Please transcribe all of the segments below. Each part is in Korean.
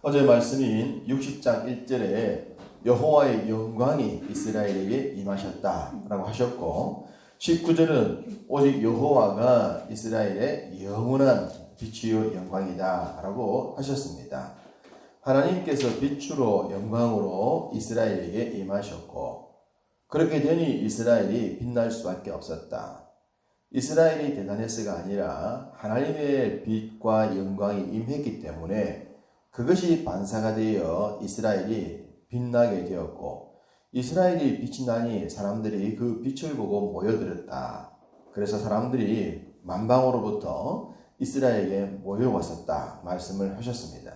어제 말씀인 60장 1절에 여호와의 영광이 이스라엘에게 임하셨다라고 하셨고, 19절은 오직 여호와가 이스라엘의 영원한 빛이요 영광이다라고 하셨습니다. 하나님께서 빛으로 영광으로 이스라엘에게 임하셨고, 그렇게 되니 이스라엘이 빛날 수밖에 없었다. 이스라엘이 대단해서가 아니라 하나님의 빛과 영광이 임했기 때문에 그것이 반사가 되어 이스라엘이 빛나게 되었고, 이스라엘이 빛이 나니 사람들이 그 빛을 보고 모여들었다. 그래서 사람들이 만방으로부터 이스라엘에게 모여왔었다 말씀을 하셨습니다.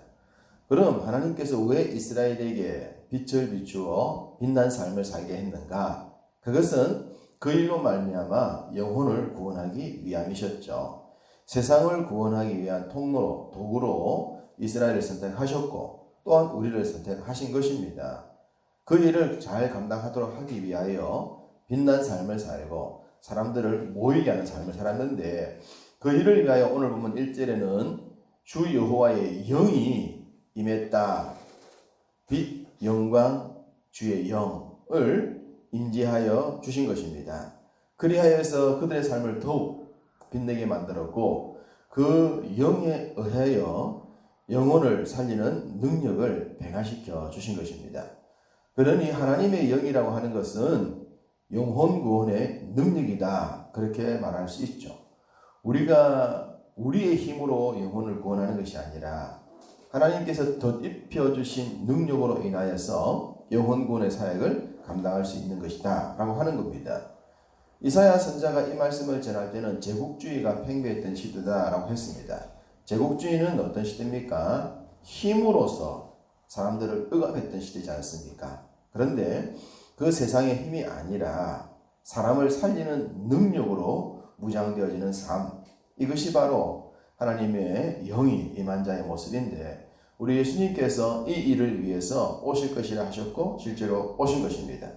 그럼 하나님께서 왜 이스라엘에게 빛을 비추어 빛난 삶을 살게 했는가? 그것은 그 일로 말미암아 영혼을 구원하기 위함이셨죠. 세상을 구원하기 위한 통로로, 도구로 이스라엘을 선택하셨고 또한 우리를 선택하신 것입니다. 그 일을 잘 감당하도록 하기 위하여 빛난 삶을 살고 사람들을 모이게 하는 삶을 살았는데, 그 일을 위하여 오늘 보면 1절에는 주 여호와의 영이 임했다. 빛, 영광, 주의 영을 임재하여 주신 것입니다. 그리하여서 그들의 삶을 더욱 빛내게 만들었고, 그 영에 의하여 영혼을 살리는 능력을 변화시켜 주신 것입니다. 그러니 하나님의 영이라고 하는 것은 영혼 구원의 능력이다, 그렇게 말할 수 있죠. 우리가 우리의 힘으로 영혼을 구원하는 것이 아니라 하나님께서 덧입혀 주신 능력으로 인하여서 영혼 구원의 사역을 감당할 수 있는 것이다 라고 하는 겁니다. 이사야 선지자가 이 말씀을 전할 때는 제국주의가 팽배했던 시대다라고 했습니다. 제국주의는 어떤 시대입니까? 힘으로서 사람들을 억압했던 시대지 않습니까? 그런데 그 세상의 힘이 아니라 사람을 살리는 능력으로 무장되어지는 삶, 이것이 바로 하나님의 영이 임한 자의 모습인데, 우리 예수님께서 이 일을 위해서 오실 것이라 하셨고 실제로 오신 것입니다.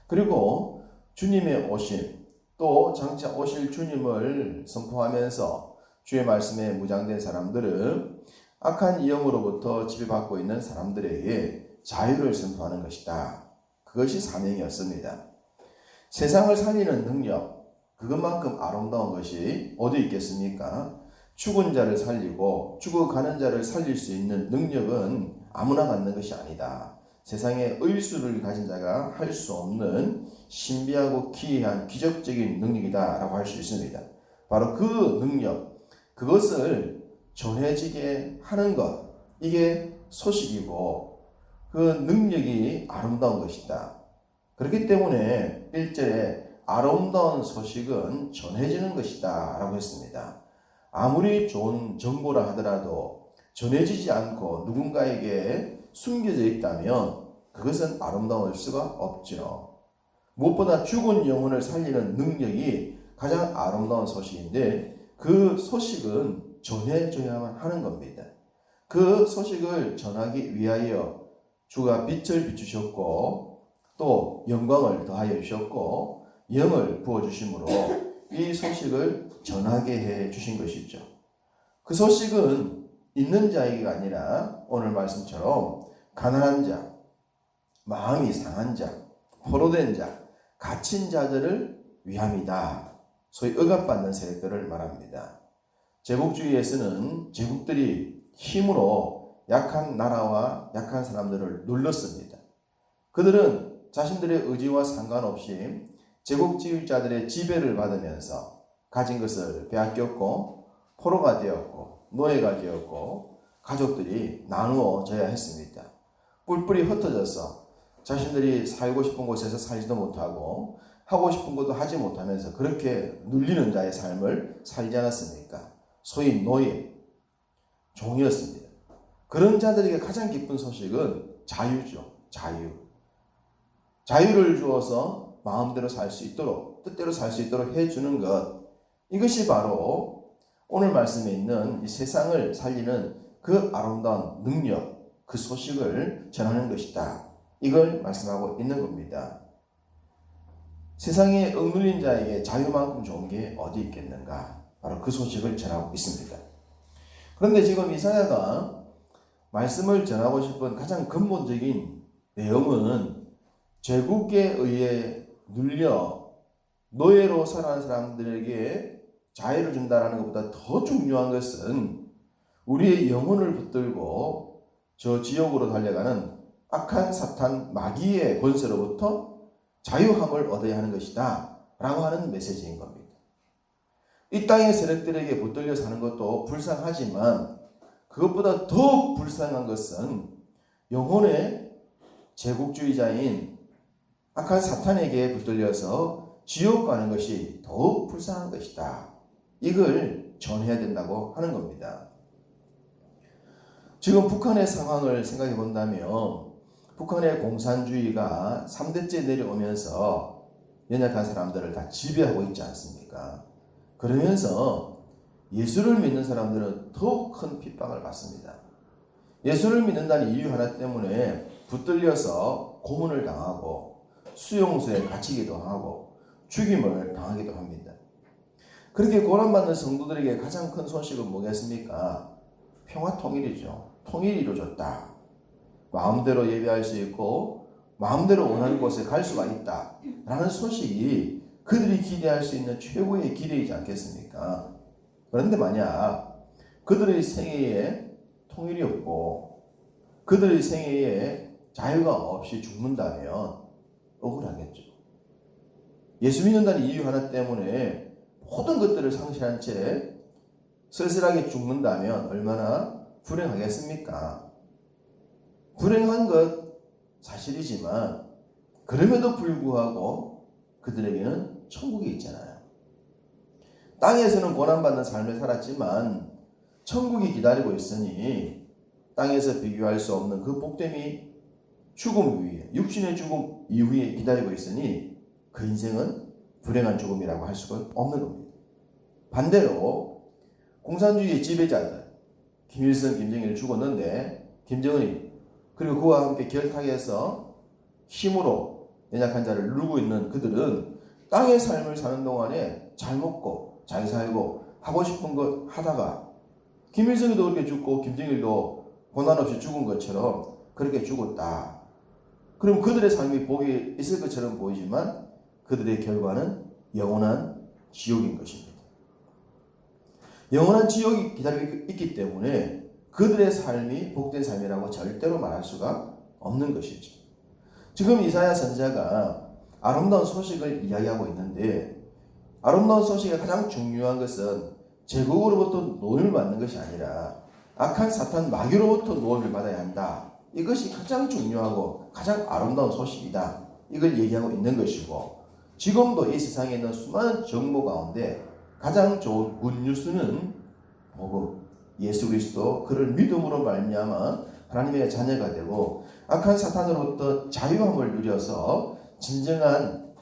그리고 주님의 오심, 또 장차 오실 주님을 선포하면서 주의 말씀에 무장된 사람들은 악한 영으로부터 지배받고 있는 사람들에게 자유를 선포하는 것이다. 그것이 사명이었습니다. 세상을 살리는 능력, 그것만큼 아름다운 것이 어디 있겠습니까? 죽은 자를 살리고 죽어가는 자를 살릴 수 있는 능력은 아무나 갖는 것이 아니다. 세상에 의수를 가진 자가 할 수 없는 신비하고 기이한 기적적인 능력이다 라고 할 수 있습니다. 바로 그 능력, 그것을 전해지게 하는 것, 이게 소식이고 그 능력이 아름다운 것이다. 그렇기 때문에 1절에 아름다운 소식은 전해지는 것이다 라고 했습니다. 아무리 좋은 정보라 하더라도 전해지지 않고 누군가에게 숨겨져 있다면 그것은 아름다울 수가 없죠. 무엇보다 죽은 영혼을 살리는 능력이 가장 아름다운 소식인데, 그 소식은 전해져야만 하는 겁니다. 그 소식을 전하기 위하여 주가 빛을 비추셨고 또 영광을 더하여 주셨고 영을 부어주심으로 이 소식을 전하게 해 주신 것이죠. 그 소식은 있는 자에게가 아니라 오늘 말씀처럼 가난한 자, 마음이 상한 자, 포로된 자, 갇힌 자들을 위함이다. 소위 억압받는 세력들을 말합니다. 제국주의에서는 제국들이 힘으로 약한 나라와 약한 사람들을 눌렀습니다. 그들은 자신들의 의지와 상관없이 제국주의자들의 지배를 받으면서 가진 것을 빼앗겼고 포로가 되었고 노예가 되었고 가족들이 나누어져야 했습니다. 뿔뿔이 흩어져서 자신들이 살고 싶은 곳에서 살지도 못하고 하고 싶은 것도 하지 못하면서 그렇게 눌리는 자의 삶을 살지 않았습니까? 소위 노예, 종이었습니다. 그런 자들에게 가장 기쁜 소식은 자유죠. 자유를 주어서 마음대로 살 수 있도록, 뜻대로 살 수 있도록 해주는 것, 이것이 바로 오늘 말씀에 있는 이 세상을 살리는 그 아름다운 능력, 그 소식을 전하는 것이다. 이걸 말씀하고 있는 겁니다. 세상에 억눌린 자에게 자유만큼 좋은 게 어디 있겠는가? 바로 그 소식을 전하고 있습니다. 그런데 지금 이사야가 말씀을 전하고 싶은 가장 근본적인 내용은 제국에 의해 눌려 노예로 살아가는 사람들에게 자유를 준다는 것보다 더 중요한 것은 우리의 영혼을 붙들고 저 지옥으로 달려가는 악한 사탄 마귀의 권세로부터 자유함을 얻어야 하는 것이다 라고 하는 메시지인 겁니다. 이 땅의 세력들에게 붙들려 사는 것도 불쌍하지만 그것보다 더욱 불쌍한 것은 영혼의 제국주의자인 악한 사탄에게 붙들려서 지옥 가는 것이 더욱 불쌍한 것이다. 이걸 전해야 된다고 하는 겁니다. 지금 북한의 상황을 생각해 본다면 북한의 공산주의가 3대째 내려오면서 연약한 사람들을 다 지배하고 있지 않습니까? 그러면서 예수를 믿는 사람들은 더욱 큰 핍박을 받습니다. 예수를 믿는다는 이유 하나 때문에 붙들려서 고문을 당하고 수용소에 갇히기도 하고 죽임을 당하기도 합니다. 그렇게 고난받는 성도들에게 가장 큰 소식은 뭐겠습니까? 평화 통일이죠. 통일이 이루어졌다. 마음대로 예배할 수 있고 마음대로 원하는 곳에 갈 수가 있다 라는 소식이 그들이 기대할 수 있는 최고의 기대이지 않겠습니까? 그런데 만약 그들의 생애에 통일이 없고 그들의 생애에 자유가 없이 죽는다면 억울하겠죠. 예수 믿는다는 이유 하나 때문에 모든 것들을 상실한 채 쓸쓸하게 죽는다면 얼마나 불행하겠습니까? 불행한 것 사실이지만 그럼에도 불구하고 그들에게는 천국이 있잖아요. 땅에서는 고난받는 삶을 살았지만 천국이 기다리고 있으니 땅에서 비교할 수 없는 그 복됨이 죽음 위에, 육신의 죽음 이후에 기다리고 있으니 그 인생은 불행한 죽음이라고 할 수가 없는 겁니다. 반대로 공산주의의 지배자들, 김일성, 김정일이 죽었는데 김정은이 그리고 그와 함께 결탁해서 힘으로 연약한 자를 누르고 있는 그들은 땅의 삶을 사는 동안에 잘 먹고 잘 살고 하고 싶은 것 하다가 김일성이도 그렇게 죽고 김정일도 고난 없이 죽은 것처럼 그렇게 죽었다. 그럼 그들의 삶이 복이 있을 것처럼 보이지만 그들의 결과는 영원한 지옥인 것입니다. 영원한 지옥이 기다리고 있기 때문에 그들의 삶이 복된 삶이라고 절대로 말할 수가 없는 것이죠. 지금 이사야 선지자가 아름다운 소식을 이야기하고 있는데 아름다운 소식의 가장 중요한 것은 제국으로부터 노임을 받는 것이 아니라 악한 사탄 마귀로부터 노임을 받아야 한다. 이것이 가장 중요하고 가장 아름다운 소식이다. 이걸 얘기하고 있는 것이고 지금도 이 세상에 있는 수많은 정보 가운데 가장 좋은 굿뉴스는 복음, 예수 그리스도 그를 믿음으로 말미암아 하나님의 자녀가 되고 악한 사탄으로부터 자유함을 누려서 진정한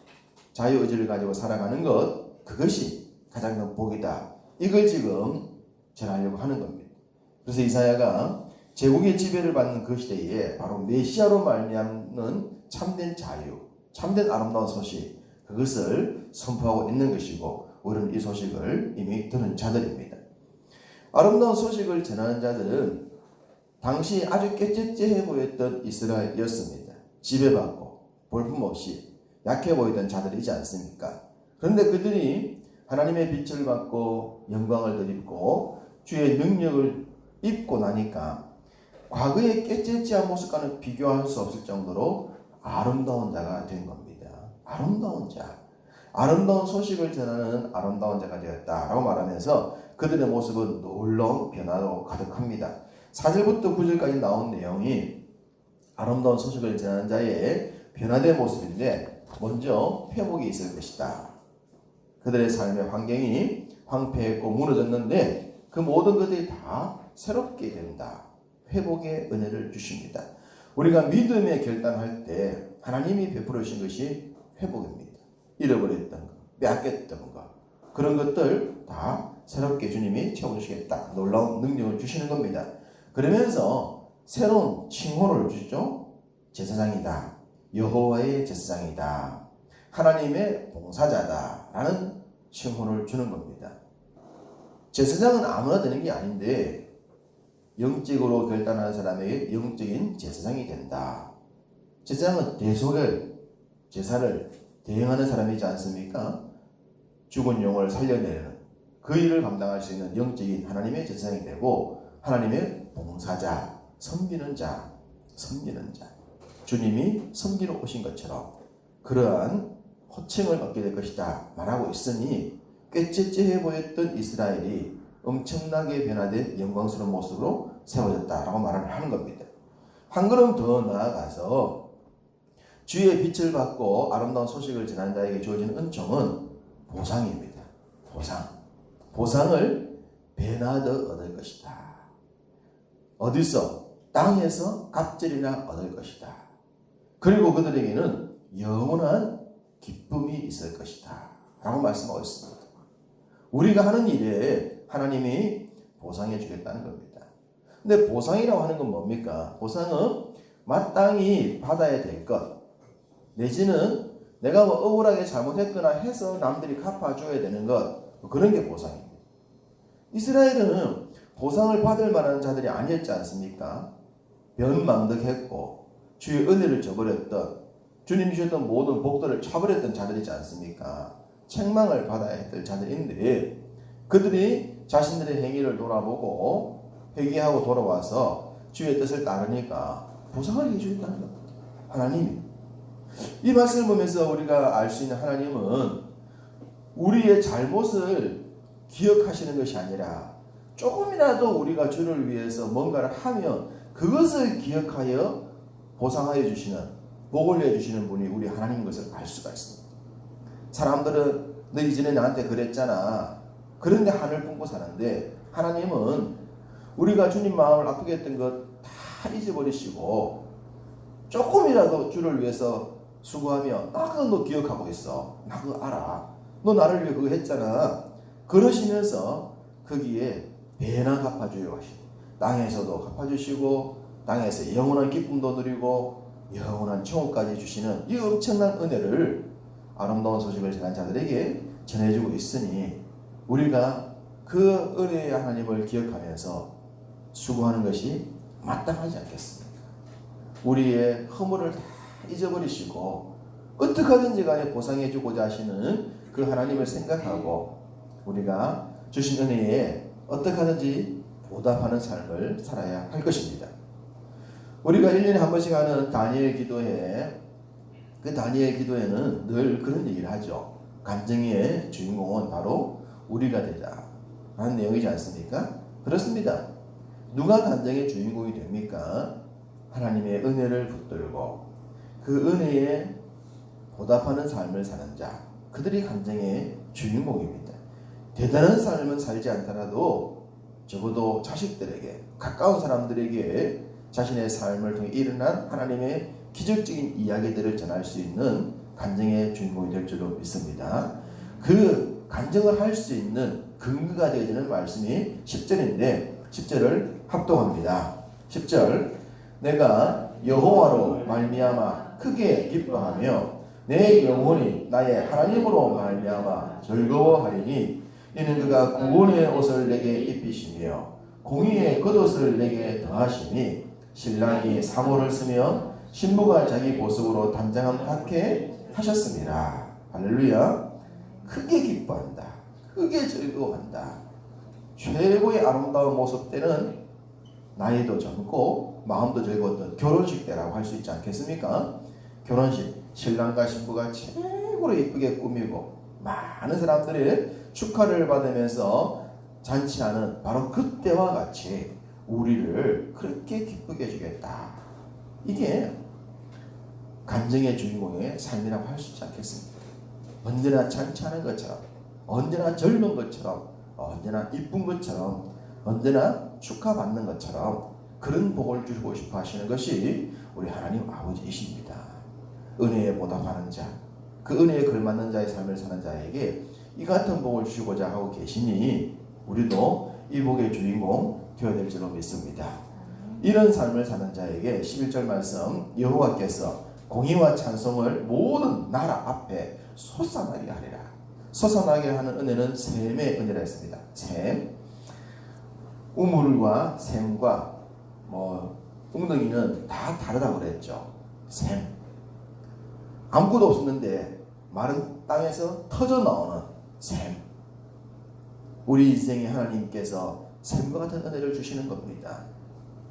자유의지를 가지고 살아가는 것, 그것이 가장 큰 복이다. 이걸 지금 전하려고 하는 겁니다. 그래서 이사야가 제국의 지배를 받는 그 시대에 바로 메시아로 말미암는 참된 자유, 참된 아름다운 소식, 그것을 선포하고 있는 것이고 우리는 이 소식을 이미 들은 자들입니다. 아름다운 소식을 전하는 자들은 당시 아주 깨째째해 보였던 이스라엘이었습니다. 지배받고 볼품없이 약해 보이던 자들이지 않습니까? 그런데 그들이 하나님의 빛을 받고 영광을 덧입고 주의 능력을 입고 나니까 과거의 깨째째한 모습과는 비교할 수 없을 정도로 아름다운 자가 된 겁니다. 아름다운 자. 아름다운 소식을 전하는 아름다운 자가 되었다라고 말하면서 그들의 모습은 놀라운 변화로 가득합니다. 4절부터 9절까지 나온 내용이 아름다운 소식을 전하는 자의 변화된 모습인데 먼저 회복이 있을 것이다. 그들의 삶의 환경이 황폐했고 무너졌는데 그 모든 것들이 다 새롭게 된다. 회복의 은혜를 주십니다. 우리가 믿음의 결단할 때 하나님이 베풀어 주신 것이 회복입니다. 잃어버렸던 것, 빼앗겼던 것, 그런 것들 다 새롭게 주님이 채워주시겠다. 놀라운 능력을 주시는 겁니다. 그러면서 새로운 칭호를 주죠. 제사장이다. 여호와의 제사장이다. 하나님의 봉사자다. 라는 칭호를 주는 겁니다. 제사장은 아무나 되는 게 아닌데 영적으로 결단하는 사람에게 영적인 제사장이 된다. 제사장은 대속의 제사를 대행하는 사람이지 않습니까? 죽은 영혼을 살려내는 그 일을 감당할 수 있는 영적인 하나님의 제사장이 되고 하나님의 봉사자, 섬기는 자. 주님이 섬기러 오신 것처럼 그러한 호칭을 얻게 될 것이다 말하고 있으니 꾀째째해 보였던 이스라엘이 엄청나게 변화된 영광스러운 모습으로 세워졌다라고 말을 하는 겁니다. 한 걸음 더 나아가서 주의 빛을 받고 아름다운 소식을 전하는 자에게 주어지는 은총은 보상입니다. 보상을 배나 더 얻을 것이다. 어디서? 땅에서 갑절이나 얻을 것이다. 그리고 그들에게는 영원한 기쁨이 있을 것이다 라고 말씀하고 있습니다. 우리가 하는 일에 하나님이 보상해 주겠다는 겁니다. 근데 보상이라고 하는 건 뭡니까? 보상은 마땅히 받아야 될 것, 내지는 내가 뭐 억울하게 잘못했거나 해서 남들이 갚아줘야 되는 것, 그런 게 보상입니다. 이스라엘은 보상을 받을 만한 자들이 아니었지 않습니까? 변망덕했고 주의 은혜를 저버렸던, 주님이 주셨던 모든 복들을 차버렸던 자들이지 않습니까? 책망을 받아야 했던 자들인데 그들이 자신들의 행위를 돌아보고 회개하고 돌아와서 주의 뜻을 따르니까 보상을 해주겠다는 겁니다. 하나님이. 이 말씀을 보면서 우리가 알 수 있는 하나님은 우리의 잘못을 기억하시는 것이 아니라 조금이라도 우리가 주를 위해서 뭔가를 하면 그것을 기억하여 보상하여 주시는, 복을 내주시는 분이 우리 하나님인 것을 알 수가 있습니다. 사람들은 너 이전에 나한테 그랬잖아. 그런데 하늘 품고 사는데 하나님은 우리가 주님 마음을 아프게 했던 것 다 잊어버리시고 조금이라도 주를 위해서 수고하며 나 그거 너 기억하고 있어. 나 그거 알아. 너 나를 위해 그거 했잖아. 그러시면서 거기에 배나 갚아주려 하시고 땅에서도 갚아주시고 땅에서 영원한 기쁨도 누리고 영원한 천국까지 주시는 이 엄청난 은혜를 아름다운 소식을 전한 자들에게 전해주고 있으니 우리가 그 은혜의 하나님을 기억하면서 수고하는 것이 마땅하지 않겠습니까? 우리의 허물을 다 잊어버리시고 어떻게 하든지 간에 보상해 주고자 하시는 그 하나님을 생각하고 우리가 주신 은혜에 어떻게 하든지 보답하는 삶을 살아야 할 것입니다. 우리가 1년에 한 번씩 하는 다니엘 기도회, 그 다니엘 기도회는 늘 그런 얘기를 하죠. 간증의 주인공은 바로 우리가 되자 라는 내용이지 않습니까? 그렇습니다. 누가 간증의 주인공이 됩니까? 하나님의 은혜를 붙들고 그 은혜에 보답하는 삶을 사는 자, 그들이 간증의 주인공입니다. 대단한 삶은 살지 않더라도 적어도 자식들에게, 가까운 사람들에게 자신의 삶을 통해 일어난 하나님의 기적적인 이야기들을 전할 수 있는 간증의 주인공이 될 줄로 믿습니다. 그 간증을 할 수 있는 근거가 되어지는 말씀이 10절인데 10절을 합독합니다. 10절, 내가 여호와로 말미암아 크게 기뻐하며 내 영혼이 나의 하나님으로 말미암아 즐거워하리니 이는 그가 구원의 옷을 내게 입히시며 공의의 겉옷을 내게 더하시니 신랑이 사모를 쓰며 신부가 자기 보석으로 단장함 닿게 하셨습니다. 할렐루야. 크게 기뻐한다. 크게 즐거워한다. 최고의 아름다운 모습 때는 나이도 젊고 마음도 즐거웠던 결혼식 때라고 할 수 있지 않겠습니까? 결혼식, 신랑과 신부가 최고로 예쁘게 꾸미고 많은 사람들의 축하를 받으면서 잔치하는 바로 그때와 같이 우리를 그렇게 기쁘게 해주겠다. 이게 간증의 주인공의 삶이라고 할 수 있지 않겠습니까? 언제나 잔치하는 것처럼, 언제나 젊은 것처럼, 언제나 이쁜 것처럼, 언제나 축하받는 것처럼 그런 복을 주고 싶어 하시는 것이 우리 하나님 아버지이십니다. 은혜에 보답하는 자, 그 은혜에 걸맞는 자의 삶을 사는 자에게 이 같은 복을 주시고자 하고 계시니 우리도 이 복의 주인공 되어야 될 줄로 믿습니다. 이런 삶을 사는 자에게 11절 말씀, 여호와께서 공의와 찬송을 모든 나라 앞에 솟아나게 하리라. 솟아나게 하는 은혜는 샘의 은혜라 했습니다. 샘. 우물과 샘과 웅덩이는 다 다르다고 그랬죠. 샘. 아무것도 없었는데 마른 땅에서 터져 나오는 샘. 우리 인생에 하나님께서 샘과 같은 은혜를 주시는 겁니다.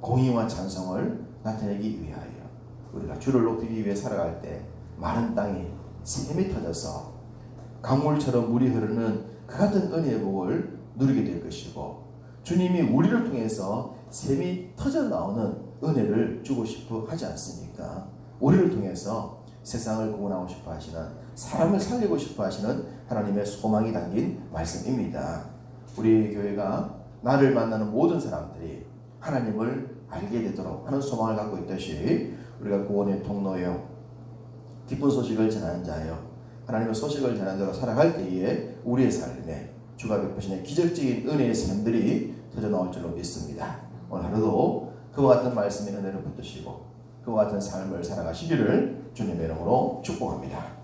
공의와 찬송을 나타내기 위하여 우리가 주를 높이기 위해 살아갈 때 마른 땅이 샘이 터져서 강물처럼 물이 흐르는 그 같은 은혜의 복을 누리게 될 것이고, 주님이 우리를 통해서 샘이 터져 나오는 은혜를 주고 싶어 하지 않습니까? 우리를 통해서 세상을 구원하고 싶어 하시는, 사람을 살리고 싶어 하시는 하나님의 소망이 담긴 말씀입니다. 우리 교회가 나를 만나는 모든 사람들이 하나님을 알게 되도록 하는 소망을 갖고 있듯이, 우리가 구원의 통로요, 기쁜 소식을 전하는 자요, 하나님의 소식을 전하는 자로 살아갈 때에 우리의 삶에 주가 베푸시는 기적적인 은혜의 샘들이 터져 나올 줄로 믿습니다. 오늘 하루도 그와 같은 말씀의 은혜를 붙드시고 그와 같은 삶을 살아가시기를 주님의 이름으로 축복합니다.